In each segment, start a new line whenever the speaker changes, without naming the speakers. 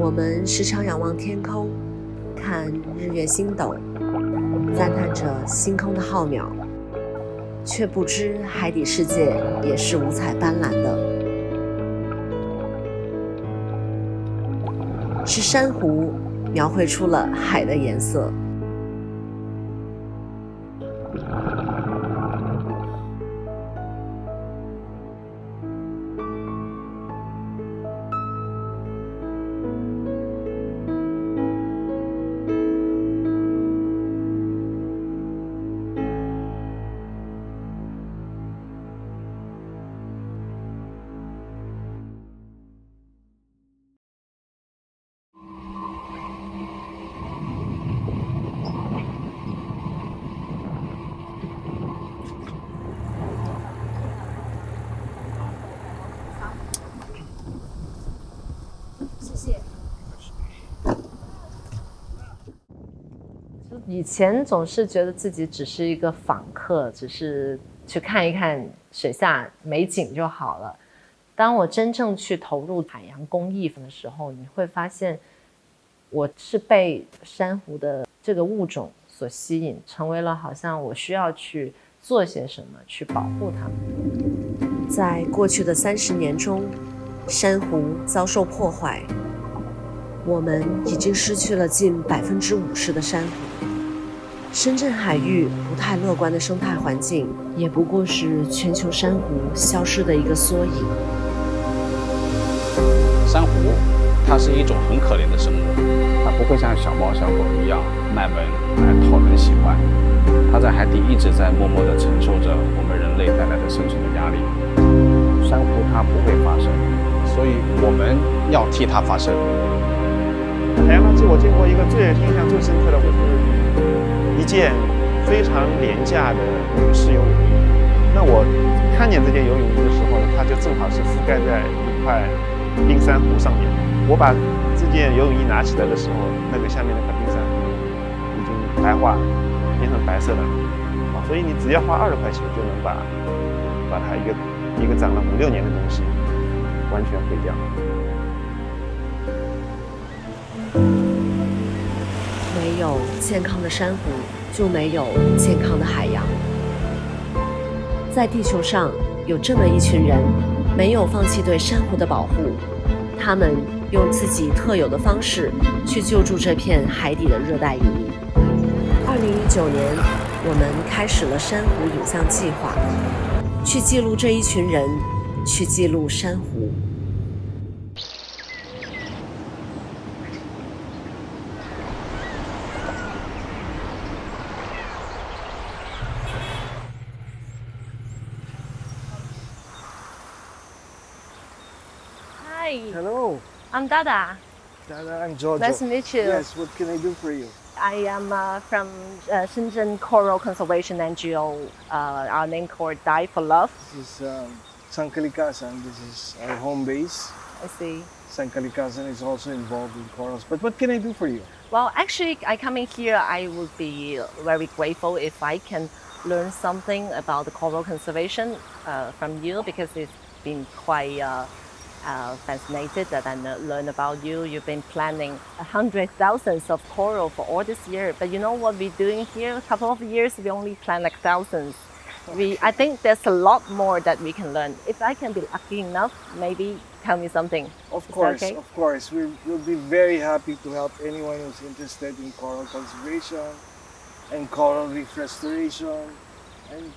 我们时常仰望天空，看日月星斗，赞叹着星空的浩渺，却不知海底世界也是五彩斑斓的。是珊瑚描绘出了海的颜色。
以前总是觉得自己只是一个访客，只是去看一看水下美景就好了。当我真正去投入海洋工艺的时候，你会发现我是被珊瑚的这个物种所吸引，成为了好像我需要去做些什么去保护它们。
在过去的30年中，珊瑚遭受破坏，我们已经失去了近50%的珊瑚。深圳海域不太乐观的生态环境，也不过是全球珊瑚消失的一个缩影。
珊瑚，它是一种很可怜的生物，它不会像小猫小狗一样卖萌来讨人喜欢，它在海底一直在默默地承受着我们人类带来的生存的压力。珊瑚它不会发声，所以我们要替它发声。
海洋垃圾我见过一个印象最深刻的，我是一件非常廉价的女士游泳衣。那我看见这件游泳衣的时候呢，它就正好是覆盖在一块冰珊瑚上面。我把这件游泳衣拿起来的时候，那个下面那块冰珊瑚已经白化，变成白色的了。所以你只要花20块钱就能把它一个长了5、6年的东西完全毁掉。
没有健康的珊瑚，就没有健康的海洋。在地球上有这么一群人，没有放弃对珊瑚的保护，他们用自己特有的方式去救助这片海底的热带雨林。2019年，我们开始了珊瑚影像计划，去记录这一群人，去记录珊瑚。
Hello.
I'm Dada.
Dada, I'm Jojo.
Nice to meet you.
Yes, what can I do for you?
I am from Shenzhen Coral Conservation NGO. Our name called Die for Love.
This is San Kalikasan. This is our home base.
I see.
San Kalikasan is also involved in corals. But what can I do for you?
Well, actually, I come in here. I would be very grateful if I can learn something about the coral conservation from you, because it's been quite fascinated that I learn about you. You've been planning 100,000 of coral for all this year, but you know what we're doing here? A couple of years, we only plan like thousands. I think there's a lot more that we can learn. If I can be lucky enough, maybe tell me something.
Of course,
okay?
Of course. We'll be very happy to help anyone who's interested in coral conservation and coral reef restoration. And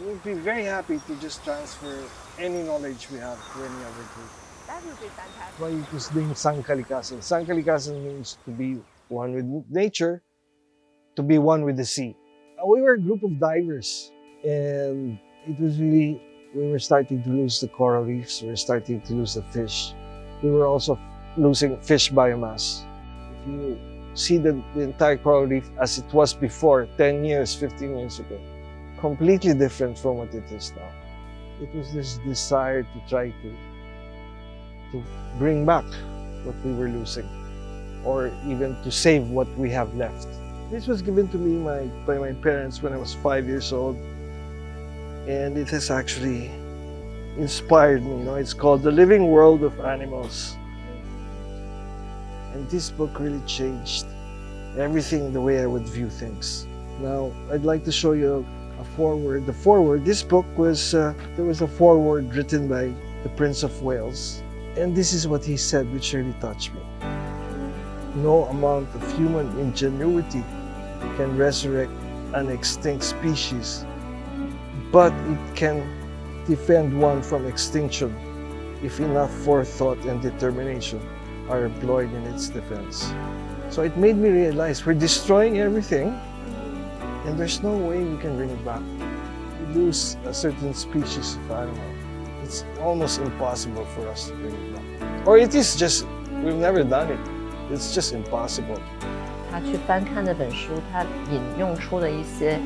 we'll be very happy to just transfer any knowledge we have to any other group.
That would be fantastic.
Why it was named San Kalikasan. San Kalikasan means to be one with nature, to be one with the sea. We were a group of divers, and it was really, we were starting to lose the coral reefs, we were starting to lose the fish. We were also losing fish biomass. If you see the entire coral reef as it was before, 10 years, 15 years ago, completely different from what it is now. It was this desire to try to bring back what we were losing, or even to save what we have left. This was given to me by my parents when I was 5 years old, and it has actually inspired me. It's called The Living World of Animals. And this book really changed everything, the way I would view things. Now, I'd like to show you a foreword. The foreword, this book was, there was a foreword written by the Prince of Wales. And this is what he said, which really touched me. No amount of human ingenuity can resurrect an extinct species, but it can defend one from extinction if enough forethought and determination are employed in its defense. So it made me realize we're destroying everything, and there's no way we can bring it back. We lose a certain species of animal. It's almost impossible for us to bring it back. Or it is just, we've never done it. It's just impossible.
他去翻看那本书，他引用出的一些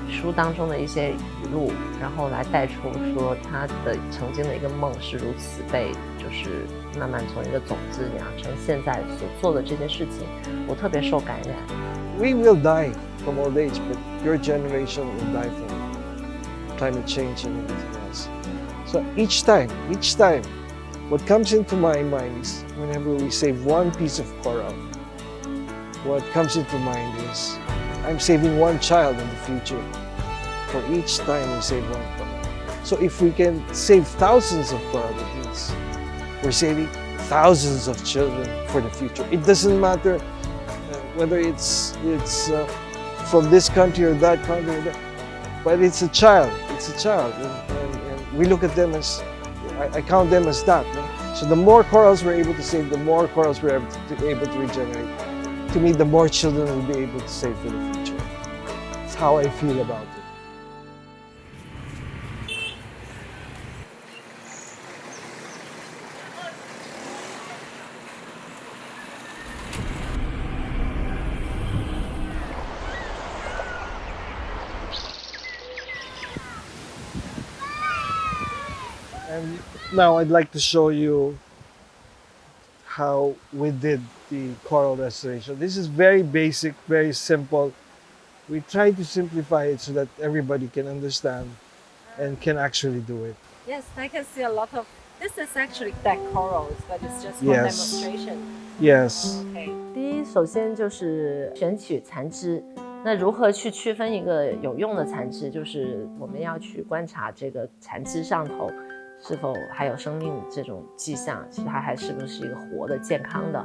书当中的一些语录，然后来带出说他的曾经的一个梦是如此被就是慢慢从一个种子养成现在所做的这件事情，我特别受感染。
We will die from old age, but your generation will die from climate change and everything else. So each time, what comes into my mind is whenever we save one piece of coral, what comes into mind is I'm saving one child in the future for each time we save one coral. So if we can save thousands of coral, that means we're saving thousands of children for the future. It doesn't matter whether it's from this country or that country, but it's a child. It's a child, and we look at them as I count them as that. No? So the more corals we're able to save, the more corals we're able to regenerate. To me, the more children we'll be able to save for the future. That's how I feel about it. And now I'd like to show you how we did the coral restoration. This is very basic, very simple. We try to simplify it so that everybody can understand and can actually do it.
Yes, I can see a lot of. This is actually dead corals, but it's just for
Yes.
demonstration.
Yes.
Okay. 第一，首先就是选取残枝。那如何去区分一个有用的残枝？就是我们要去观察这个残枝上头是否还有生命这种迹象，其实它还是不是一个活的、健康的。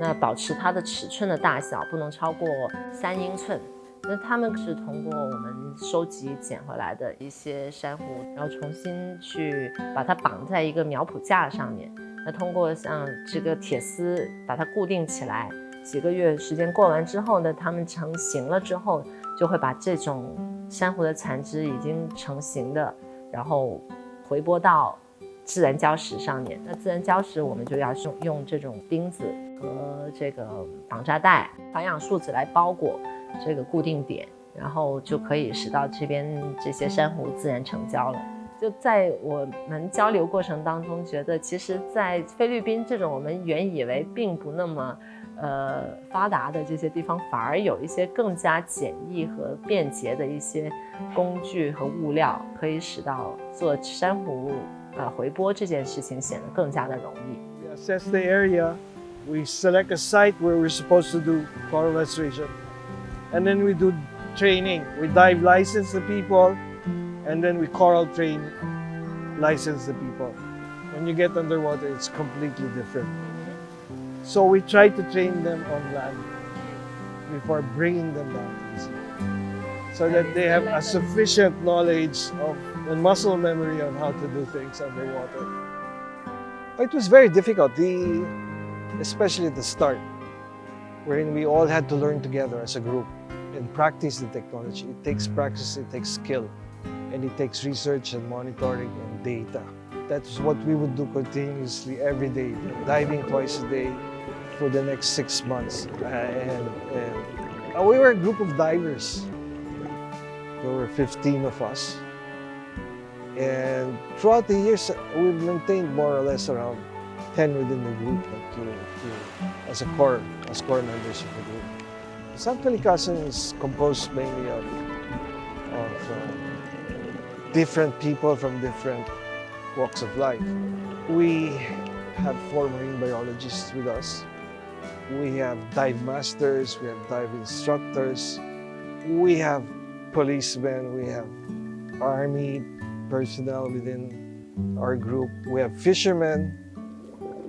那保持它的尺寸的大小不能超过3英寸。那他们是通过我们收集捡回来的一些珊瑚，然后重新去把它绑在一个苗圃架上面。那通过像这个铁丝把它固定起来，几个月时间过完之后呢，它们成型了之后，就会把这种珊瑚的残枝已经成型的，然后回拨到自然礁石上面。那自然礁石我们就要用这种钉子和这个绑扎带、防氧树脂来包裹这个固定点，然后就可以使到这边这些珊瑚自然成礁了。就在我们交流过程当中，觉得其实在菲律宾这种我们原以为并不那么发达的这些地方，反而有一些更加简易和便捷的一些工具和物料，可以使到做珊瑚回波这件事情显得更加的容易。
We assess the area, we select a site where we're supposed to do coral restoration, and then we do training. We dive license the people, and then we coral train license the people. When you get underwater, it's completely different. So we try to train them on land before bringing them down to the sea, so that they have a sufficient knowledge of and muscle memory on how to do things underwater. It was very difficult, especially at the start, wherein we all had to learn together as a group and practice the technology. It takes practice, it takes skill, and it takes research and monitoring and data. That's what we would do continuously every day, diving twice a day for the next 6 months. And we were a group of divers. There were 15 of us. And throughout the years, we've maintained more or less around 10 within the group as core members of the group. San Kalikasan is composed mainly of different people from different walks of life. We have 4 marine biologists with us, We have dive masters, we have dive instructors, we have policemen, we have army personnel within our group, we have fishermen,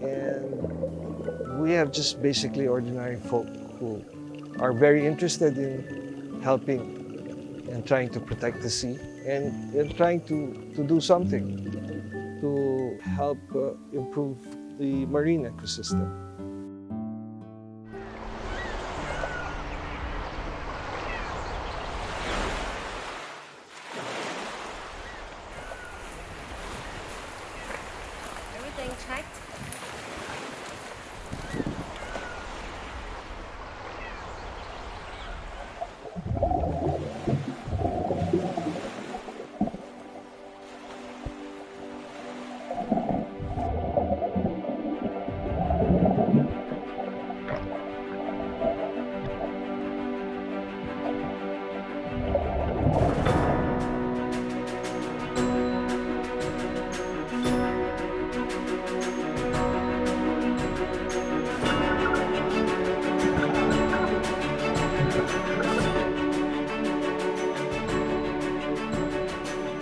and we have just basically ordinary folk who are very interested in helping and trying to protect the sea and trying to do something to help improve the marine ecosystem.
Everything checked?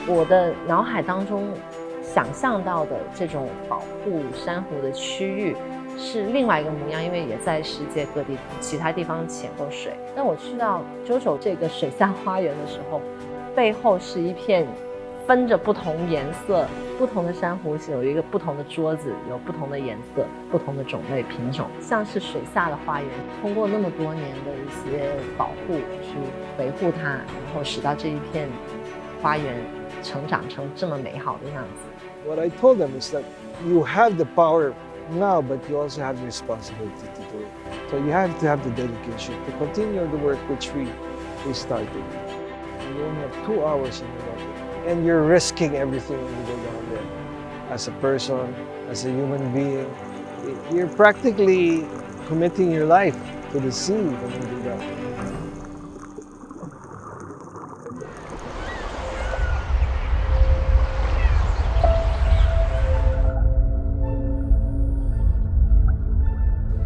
我的脑海当中想象到的这种保护珊瑚的区域是另外一个模样，因为也在世界各地其他地方潜过水。当我去到JoJo这个水下花园的时候，背后是一片分着不同颜色、不同的珊瑚，有一个不同的桌子，有不同的颜色、不同的种类品种，像是水下的花园。通过那么多年的一些保护去维护它，然后使到这一片花园成长成这么美好的样子。
What I told them is that you have the power now, but you also have the responsibility to do it. So you have to have the dedication to continue the work which we started. You only have 2 hours in the water, and you're risking everything when you go down there. As a person, as a human being, you're practically committing your life to the sea when you do that.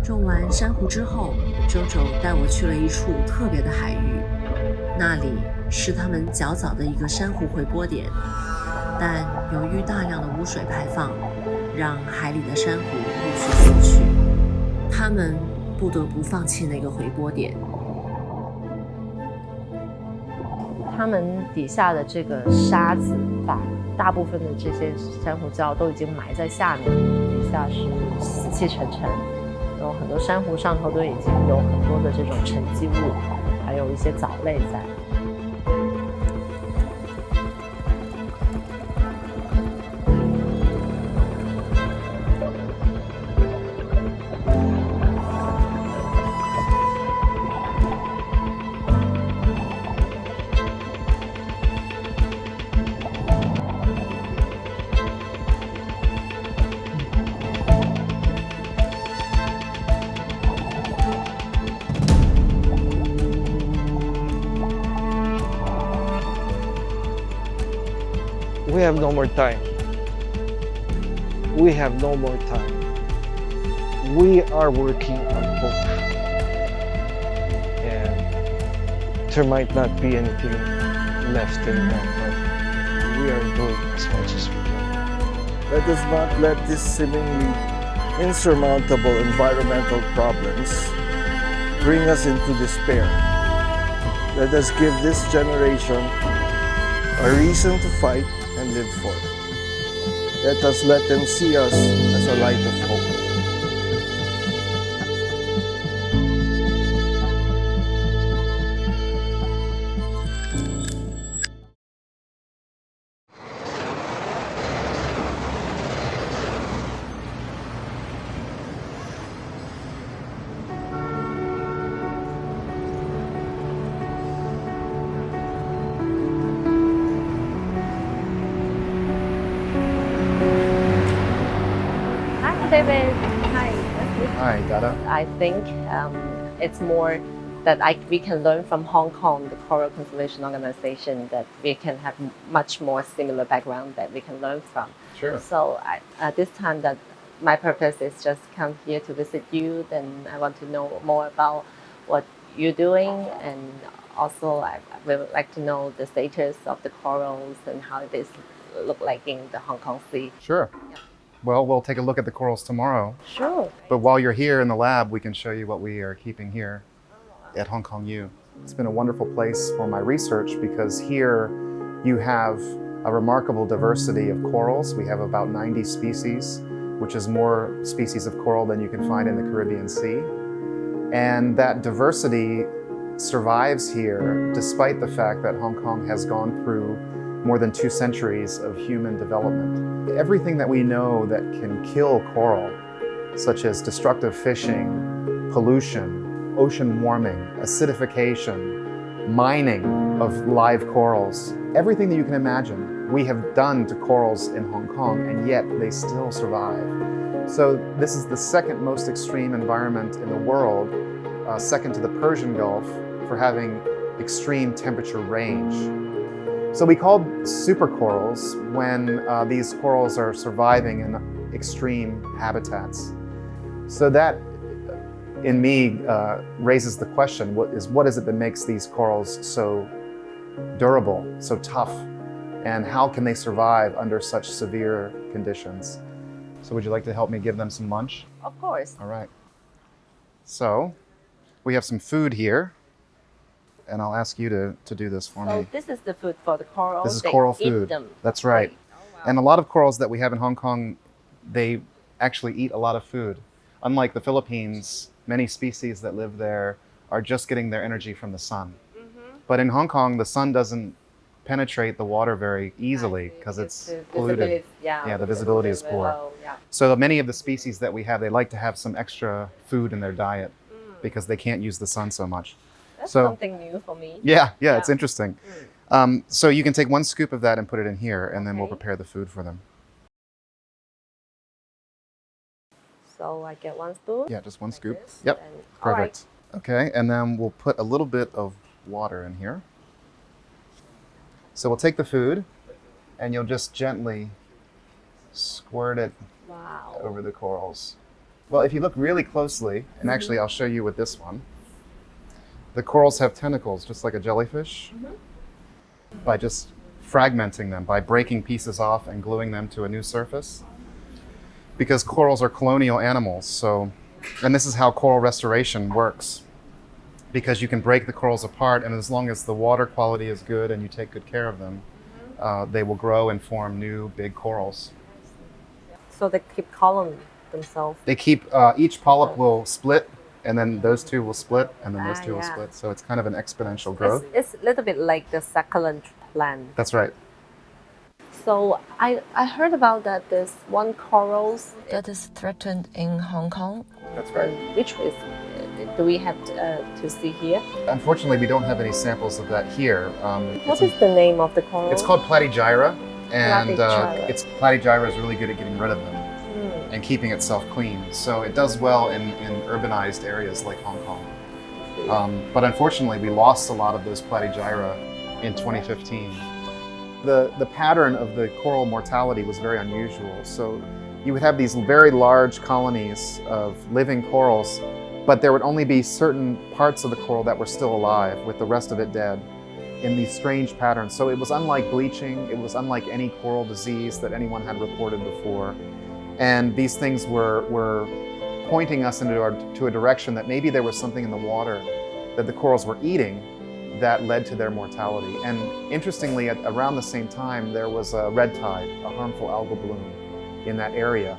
种完珊瑚之后，JoJo带我去了一处特别的海域，那里是他们较早的一个珊瑚回波点，但由于大量的污水排放，让海里的珊瑚陆续死去，他们不得不放弃那个回波点。
他们底下的这个沙子，把大部分的这些珊瑚礁都已经埋在下面，底下是死气沉沉。然后很多珊瑚上头都已经有很多的这种沉积物，还有一些藻类在。
We have no more time. We have no more time. We are working on hope. And there might not be anything left anymore, but we are doing as much as we can. Let us not let these seemingly insurmountable environmental problems bring us into despair. Let us give this generation a reason to fight and live for. Let us let them see us as a light of hope.
David, hi.
Hi, Dada.
I think it's more that we can learn from Hong Kong, the Coral Conservation Organization, that we can have much more similar background that we can learn from.
Sure.
So this time that my purpose is just come here to visit you. Then I want to know more about what you're doing, and also I would like to know the status of the corals and how it is look like in the Hong Kong Sea.
Sure.
Yeah.
Well, we'll take a look at the corals tomorrow.
Sure.
But while you're here in the lab, we can show you what we are keeping here at Hong Kong U. It's been a wonderful place for my research because here you have a remarkable diversity of corals. We have about 90 species, which is more species of coral than you can find in the Caribbean Sea. And that diversity survives here despite the fact that Hong Kong has gone through more than 2 centuries of human development. Everything that we know that can kill coral, such as destructive fishing, pollution, ocean warming, acidification, mining of live corals, everything that you can imagine, we have done to corals in Hong Kong, and yet they still survive. So this is the second most extreme environment in the world, second to the Persian Gulf, for having extreme temperature range. So we call supercorals when these corals are surviving in extreme habitats. So that, in me, raises the question, what is it that makes these corals so durable, so tough, and how can they survive under such severe conditions? So would you like to help me give them some lunch?
Of course.
All right. So we have some food here, and I'll ask you to do this for
So
me.
this is the food for the corals.
This is
They
coral
eat
food.
them.
That's right.
Oh, wow.
And a lot of corals that we have in Hong Kong, they actually eat a lot of food. Unlike the Philippines, many species that live there are just getting their energy from the sun. But in Hong Kong, the sun doesn't penetrate the water very easily because it's
The
polluted.
visibility- Yeah,
the visibility is
very
poor.
low, yeah.
So many of the species that we have, they like to have some extra food in their diet because they can't use the sun so much.
That's
So-
something new for me.
Yeah, it's
Yeah.
interesting. So you can take 1 scoop of that and put it in here, and then we'll
Okay.
prepare the food for them.
So I get 1 spoon.
Yeah, just 1 scoop.
This,
Yep,
and- all right.
perfect. Okay, and then we'll put a little bit of water in here. So we'll take the food, and you'll just gently squirt it
Wow.
over the corals. Well, if you look really closely, and actually I'll show you with this one, the corals have tentacles, just like a jellyfish. By just fragmenting them, by breaking pieces off and gluing them to a new surface. Because corals are colonial animals, and this is how coral restoration works. Because you can break the corals apart, and as long as the water quality is good and you take good care of them, they will grow and form new big corals.
So they keep column themselves.
They keep, each polyp will split, and then those 2 will split, and then those 2 will
yeah.
split. So it's kind of an exponential growth.
It's a little bit like the succulent plant.
That's right.
So I heard about that there's one corals that is threatened in Hong Kong.
That's right.
Which is do we have to see here?
Unfortunately, we don't have any samples of that here.
What is the name of the coral?
It's called Platygyra, and
Platygyra.
Platygyra is really good at getting rid of them and keeping itself clean. So it does well in urbanized areas like Hong Kong. But unfortunately, we lost a lot of those Platygyra in 2015. The pattern of the coral mortality was very unusual. So you would have these very large colonies of living corals, but there would only be certain parts of the coral that were still alive, with the rest of it dead, in these strange patterns. So it was unlike bleaching, it was unlike any coral disease that anyone had reported before. And these things were pointing us to a direction that maybe there was something in the water that the corals were eating that led to their mortality. And interestingly, around the same time, there was a red tide, a harmful algal bloom in that area.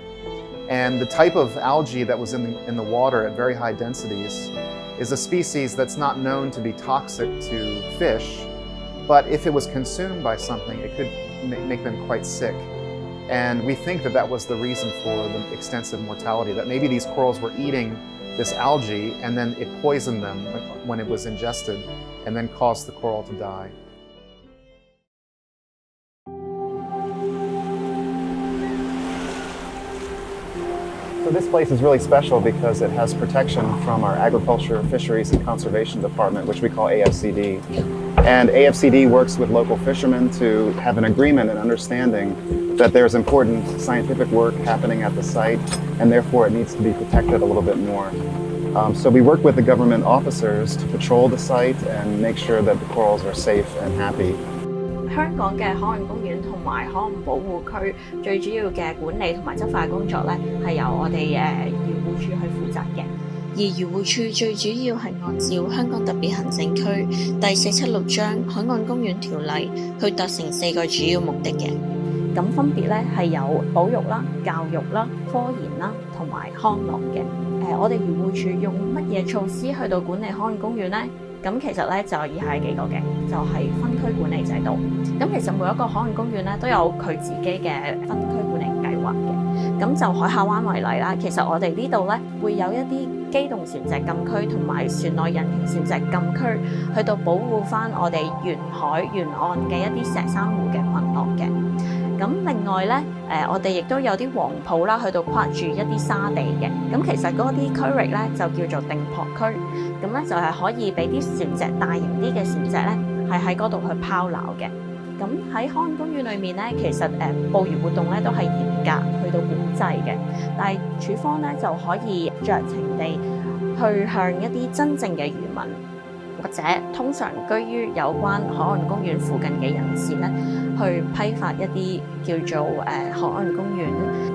And the type of algae that was in the water at very high densities is a species that's not known to be toxic to fish, but if it was consumed by something, it could make them quite sick. And we think that that was the reason for the extensive mortality, that maybe these corals were eating this algae and then it poisoned them when it was ingested and then caused the coral to die. So this place is really special because it has protection from our Agriculture, Fisheries and Conservation Department, which we call AFCD. And AFCD works with local fishermen to have an agreement and understanding that there's important scientific work happening at the site, and therefore it needs to be protected a little bit more. So we work with the government officers to patrol the site and make sure that the corals are safe and happy.
香港嘅海岸公園同埋海岸保護區最主要嘅管理同埋執法工作咧，係由我哋漁護署去負責嘅。而漁護署最主要係按照香港特別行政區第476章海岸公園條例去達成4個主要目的嘅。咁分別咧係有保育啦、教育啦、科研啦同埋康樂嘅。我哋漁護署用乜嘢措施去到管理海岸公園咧？咁其實咧就以下幾個嘅，就係分區管理制度。咁其實每一個海岸公園咧都有佢自己嘅分區管理計劃嘅。咁就海下灣為例啦，其實我哋呢度咧會有一啲機動船隻禁區同埋船內引擎船隻禁區，去到保護翻我哋沿海沿岸嘅一啲石珊瑚嘅群落嘅。咁另外咧，我哋亦都有啲黃埔啦，去到跨住一啲沙地嘅。咁其實嗰啲區域咧就叫做定泊區。咁咧就係可以俾啲船隻大型啲嘅船隻咧，係喺嗰度去拋錨嘅。咁喺海岸公園裏面咧，其實捕魚活動咧都係嚴格去到管制嘅。但係署方咧就可以酌情地去向一啲真正嘅漁民，或者通常居於有關海岸公園附近嘅人士咧，去批發一啲叫做海岸公園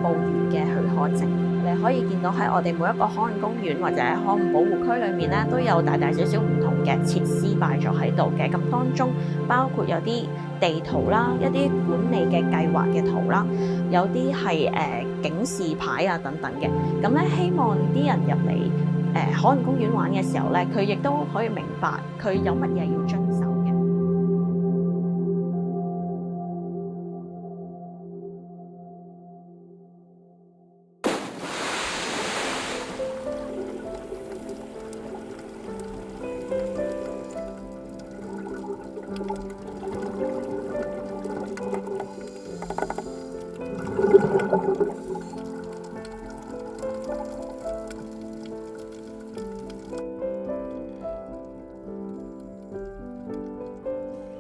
捕魚嘅許可證。你可以見到喺我哋每一個海岸公園或者海岸保護區裏面咧，都有大大小小唔同嘅設施擺咗喺度嘅。咁當中包括有啲地圖啦，一啲管理嘅計劃嘅圖啦，有啲係警示牌啊等等嘅。咁咧希望啲人入嚟海岸公園玩嘅時候咧，佢亦都可以明白佢有乜嘢要遵守嘅。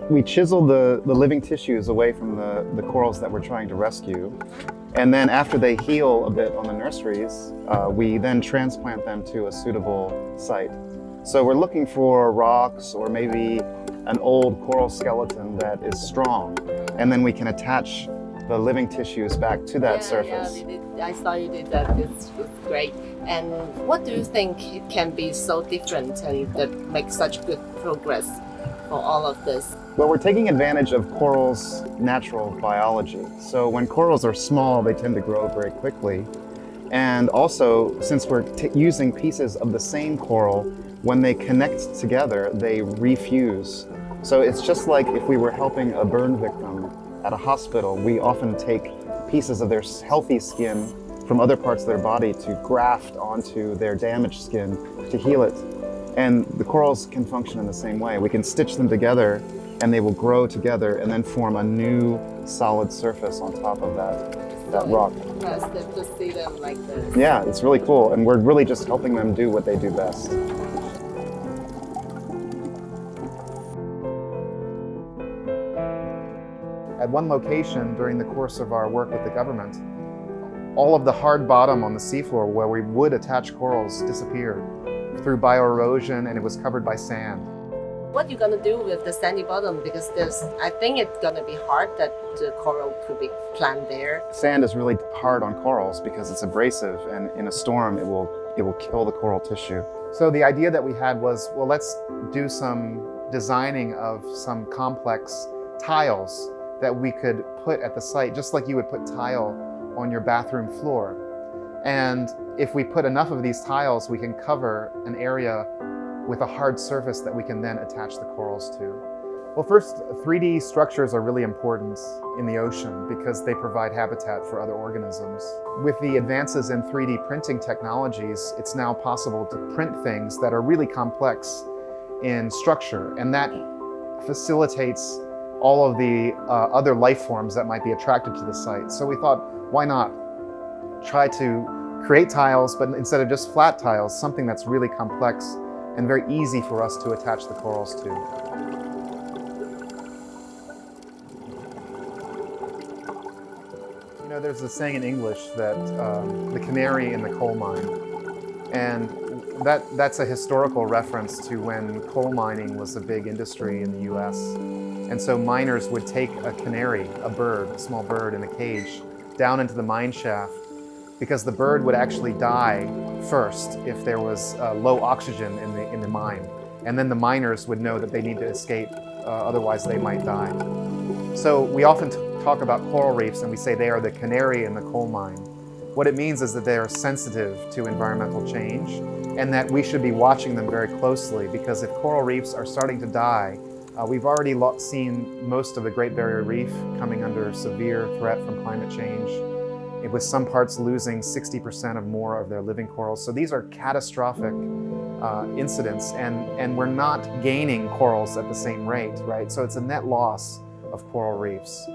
We chisel the living tissues away from the corals that we're trying to rescue. And then after they heal a bit on the nurseries, we then transplant them to a suitable site. So we're looking for rocks or maybe an old coral skeleton that is strong. And then we can attach the living tissues back to that surface.
I saw you did that. It's great. And what do you think it can be so different and that makes such good progress for all of this?
Well, we're taking advantage of corals' natural biology. So when corals are small, they tend to grow very quickly. And also, since we're using pieces of the same coral, when they connect together, they refuse. So it's just like if we were helping a burn victim at a hospital, we often take pieces of their healthy skin from other parts of their body to graft onto their damaged skin to heal it. And the corals can function in the same way. We can stitch them together and they will grow together and then form a new solid surface on top of that rock.
Impressive to see them like this.
Yeah, it's really cool. And we're really just helping them do what they do best. At one location during the course of our work with the government, all of the hard bottom on the seafloor where we would attach corals disappeared through bioerosion, and it was covered by sand.
What are you gonna do with the sandy bottom? Because I think it's gonna be hard that the coral could be planted there.
Sand is really hard on corals because it's abrasive, and in a storm it will kill the coral tissue. So the idea that we had was, well, let's do some designing of some complex tiles that we could put at the site, just like you would put tile on your bathroom floor. And if we put enough of these tiles, we can cover an area with a hard surface that we can then attach the corals to. Well, first, 3D structures are really important in the ocean because they provide habitat for other organisms. With the advances in 3D printing technologies, it's now possible to print things that are really complex in structure, and that facilitates all of the other life forms that might be attracted to the site. So we thought, why not try to create tiles, but instead of just flat tiles, something that's really complex and very easy for us to attach the corals to. You know, there's a saying in English that the canary in the coal mine, and that's a historical reference to when coal mining was a big industry in the US. And so miners would take a canary, a bird, a small bird in a cage, down into the mine shaft, because the bird would actually die first if there was low oxygen in the mine. And then the miners would know that they need to escape, otherwise they might die. So we often talk about coral reefs and we say they are the canary in the coal mine. What it means is that they are sensitive to environmental change and that we should be watching them very closely, because if coral reefs are starting to die, we've already seen most of the Great Barrier Reef coming under severe threat from climate change, with some parts losing 60% or more of their living corals. So these are catastrophic incidents, and we're not gaining corals at the same rate, right? So it's a net loss of coral reefs.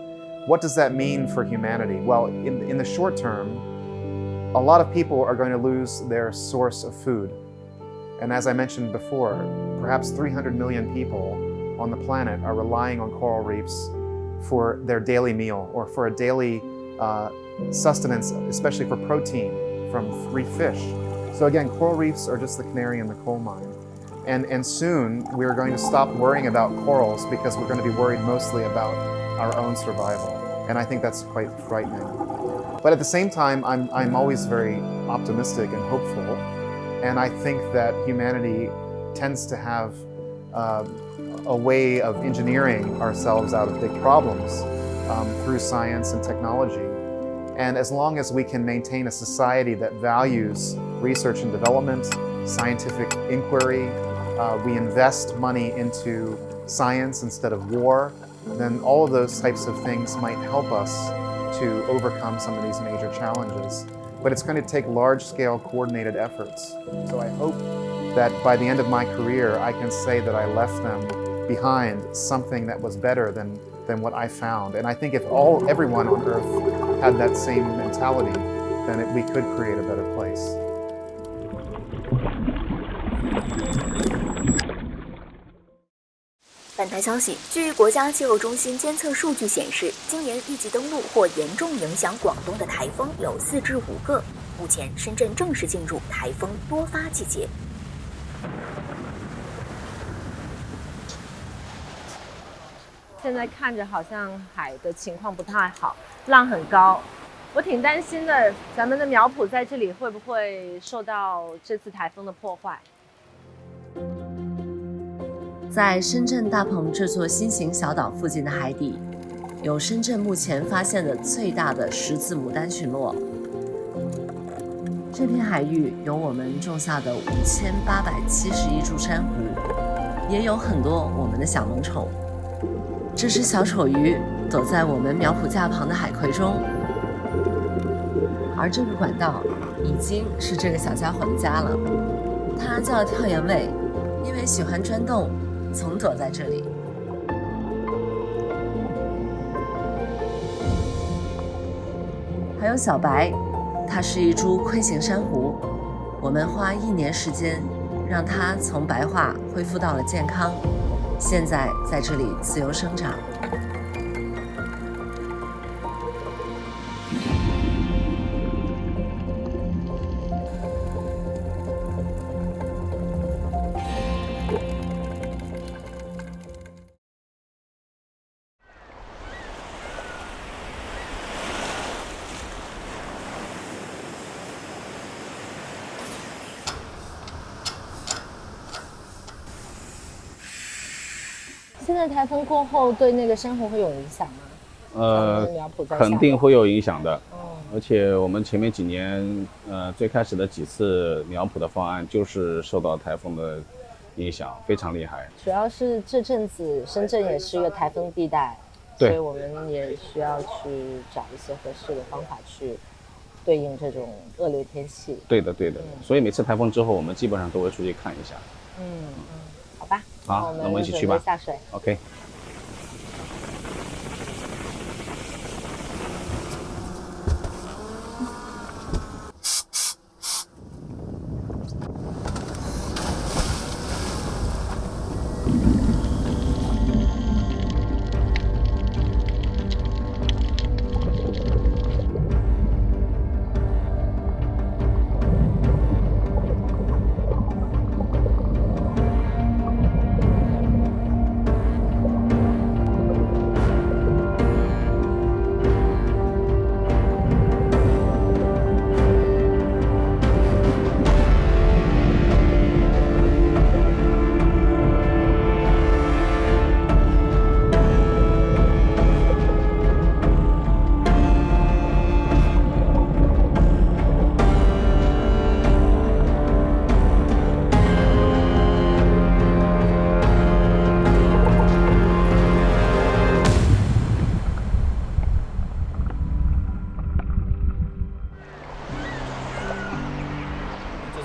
What does that mean for humanity? Well, in the short term, a lot of people are going to lose their source of food. And as I mentioned before, perhaps 300 million people on the planet are relying on coral reefs for their daily meal or for a daily sustenance, especially for protein from free fish. So again, coral reefs are just the canary in the coal mine. And soon we're going to stop worrying about corals because we're going to be worried mostly about our own survival. And I think that's quite frightening. But at the same time, I'm always very optimistic and hopeful. And I think that humanity tends to have a way of engineering ourselves out of big problems through science and technology. And as long as we can maintain a society that values research and development, scientific inquiry, we invest money into science instead of war, then all of those types of things might help us to overcome some of these major challenges. But it's going to take large-scale coordinated efforts. So I hope that by the end of my career, I can say that I left them behind something that was better than what I found. And I think if everyone on Earth had that same mentality, then we could create a better place.
本台消息，据国家气候中心监测数据显示，今年预计登陆或严重影响广东的台风有4至5个。目前，深圳正式进入台风多发季节。
现在看着好像海的情况不太好，浪很高，我挺担心的。咱们的苗圃在这里会不会受到这次台风的破坏？
在深圳大鹏这座新型小岛附近的海底，有深圳目前发现的最大的10字牡丹群落。这片海域有我们种下的5871株珊瑚，也有很多我们的小萌宠。这只小丑鱼躲在我们苗圃架旁的海葵中，而这个管道已经是这个小家伙的家了。它叫跳岩尾，因为喜欢钻洞，总躲在这里。还有小白，它是一株盔形珊瑚，我们花1年时间让它从白化恢复到了健康，现在在这里自由生长。
现在台风过后，对那个珊瑚会有影响吗？
肯定会有影响的。而且我们前面几年，最开始的几次苗圃的方案就是受到台风的影响，非常厉害。
主要是这阵子深圳也是一个台风地带，所以我们也需要去找一些合适的方法去对应这种恶劣天气。
对的，对的。所以每次台风之后，我们基本上都会出去看一下。
好吧。
好，那我们一起去吧。
下水。
OK。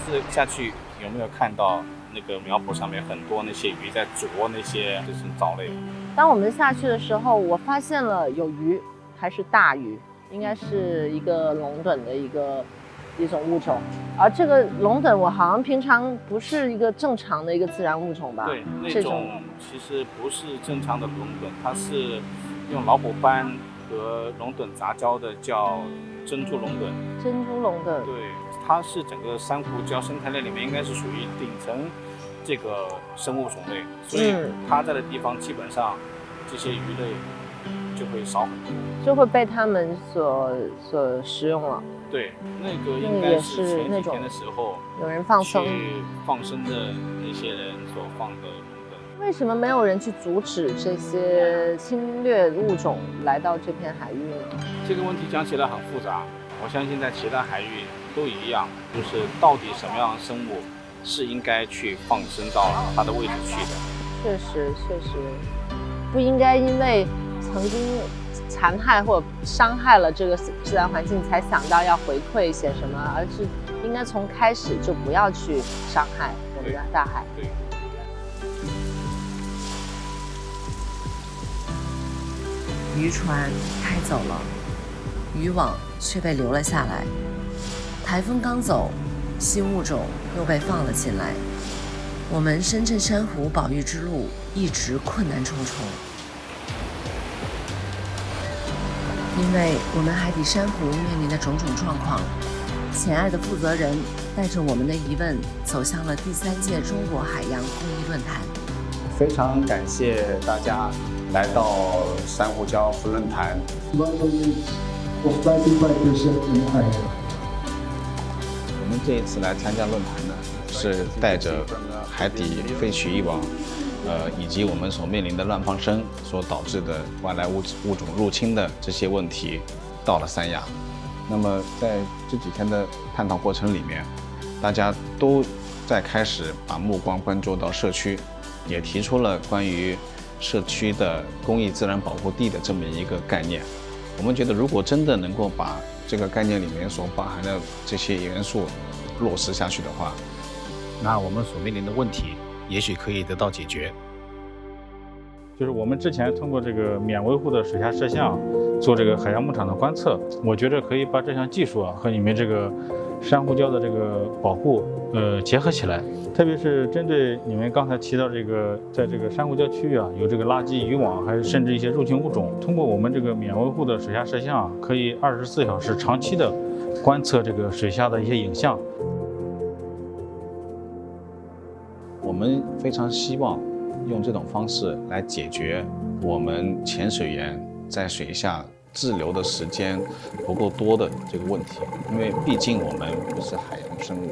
次下去有没有看到那个苗圃上面很多那些鱼在啄那些就是藻类？
当我们下去的时候，我发现了有鱼，还是大鱼，应该是一个龙趸的一种物种。而这个龙趸，我好像平常不是一个正常的一个自然物种吧？
对，那种其实不是正常的龙趸，它是用老虎斑和龙趸杂交的，叫珍珠龙趸。
珍珠龙趸。
对，它是整个珊瑚礁生态链里面应该是属于顶层这个生物种类，所以它在的地方基本上这些鱼类就会少很多，
就会被他们所食用了。
对，那个应该是前几天的时候
有人放生
的那些人所放的龙趸。
为什么没有人去阻止这些侵略物种来到这片海域呢？
这个问题讲起来很复杂，我相信在其他海域都一样，就是到底什么样的生物是应该去放生到它的位置去的。
确实，不应该因为曾经残害或者伤害了这个自然环境才想到要回馈一些什么，而是应该从开始就不要去伤害我们的大海。
对。
渔船开走了，渔网却被留了下来。台风刚走，新物种又被放了进来。我们深圳珊瑚保育之路一直困难重重，因为我们海底珊瑚面临的种种状况。亲爱的负责人带着我们的疑问走向了第3届中国海洋公益论坛。
非常感谢大家来到珊瑚礁福论坛。我们这一次来参加论坛呢，是带着海底废弃渔网，以及我们所面临的乱放生所导致的外来物种入侵的这些问题，到了三亚。那么在这几天的探讨过程里面，大家都在开始把目光关注到社区，也提出了关于社区的公益自然保护地的这么一个概念。我们觉得，如果真的能够把这个概念里面所包含的这些元素落实下去的话，那我们所面临的问题也许可以得到解决。
就是我们之前通过这个免维护的水下摄像做这个海洋牧场的观测，我觉得可以把这项技术和你们这个珊瑚礁的这个保护结合起来。特别是针对你们刚才提到这个，在这个珊瑚礁区域有这个垃圾渔网，还有甚至一些入侵物种，通过我们这个免维护的水下摄像，可以24小时长期的观测这个水下的一些影像。
我们非常希望用这种方式来解决我们潜水员在水下滞留的时间不够多的这个问题，因为毕竟我们不是海洋生物，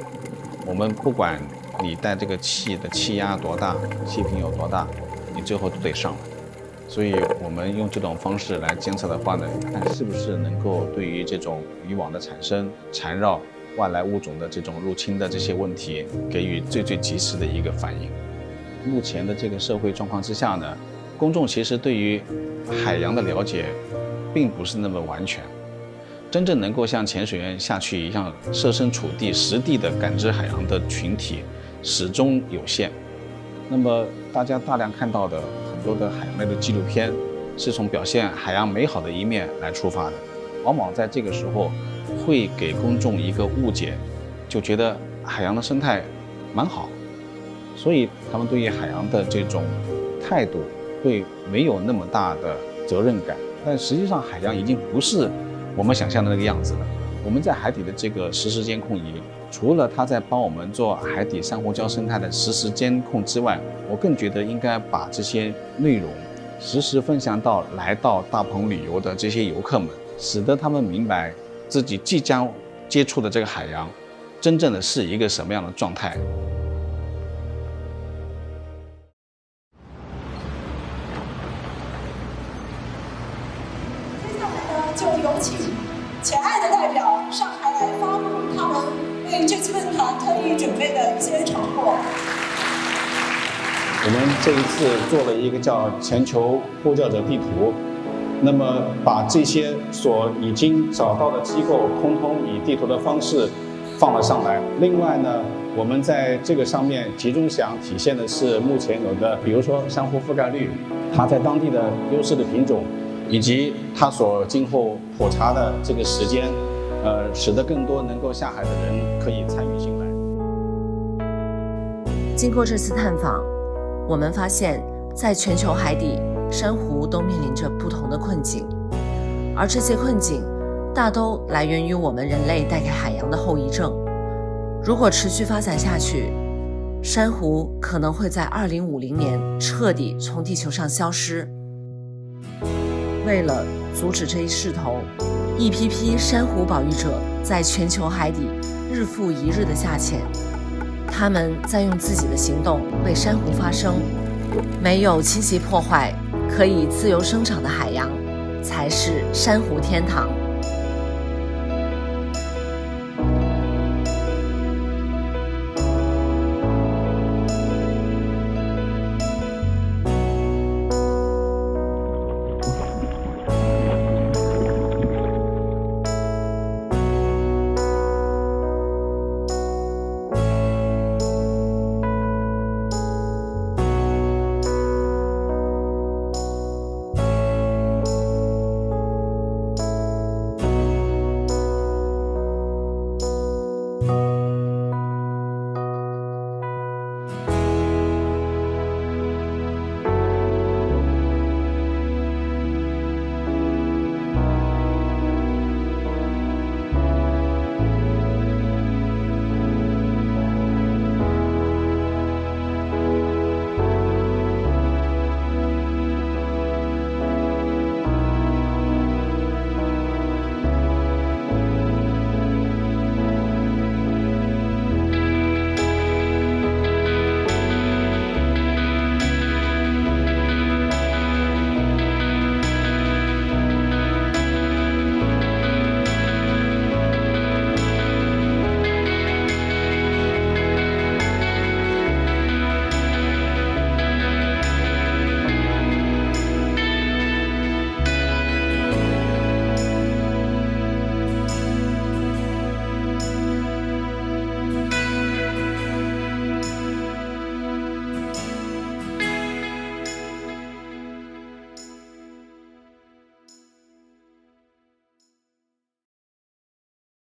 我们不管你带这个气的气压多大，气瓶有多大，你最后都得上来。所以我们用这种方式来监测的话呢，看是不是能够对于这种渔网的产生、缠绕、外来物种的这种入侵的这些问题，给予最及时的一个反应。目前的这个社会状况之下呢，公众其实对于海洋的了解并不是那么完全，真正能够像潜水员下去一样设身处地、实地的感知海洋的群体始终有限。那么大家大量看到的很多的海洋类的纪录片，是从表现海洋美好的一面来出发的，往往在这个时候会给公众一个误解，就觉得海洋的生态蛮好，所以他们对于海洋的这种态度会没有那么大的责任感。但实际上海洋已经不是我们想象的那个样子了。我们在海底的这个实时监控仪，除了它在帮我们做海底珊瑚礁生态的实时监控之外，我更觉得应该把这些内容实时分享到来到大鹏旅游的这些游客们，使得他们明白自己即将接触的这个海洋真正的是一个什么样的状态。
接下来呢，就有请前爱的代表上台来发布他们为这次论坛特意准备的一些成果。
我们这一次做了一个叫全球呼叫者地图，那么把这些所已经找到的机构，通通以地图的方式放了上来。另外呢，我们在这个上面集中想体现的是目前有的，比如说珊瑚覆盖率，它在当地的优势的品种，以及它所今后普查的这个时间，使得更多能够下海的人可以参与进来。
经过这次探访，我们发现，在全球海底，珊瑚都面临着不同的困境，而这些困境大都来源于我们人类带给海洋的后遗症。如果持续发展下去，珊瑚可能会在2050年彻底从地球上消失。为了阻止这一势头，一批批珊瑚保育者在全球海底日复一日的下潜，他们在用自己的行动为珊瑚发声。没有侵袭破坏，可以自由生长的海洋，才是珊瑚天堂。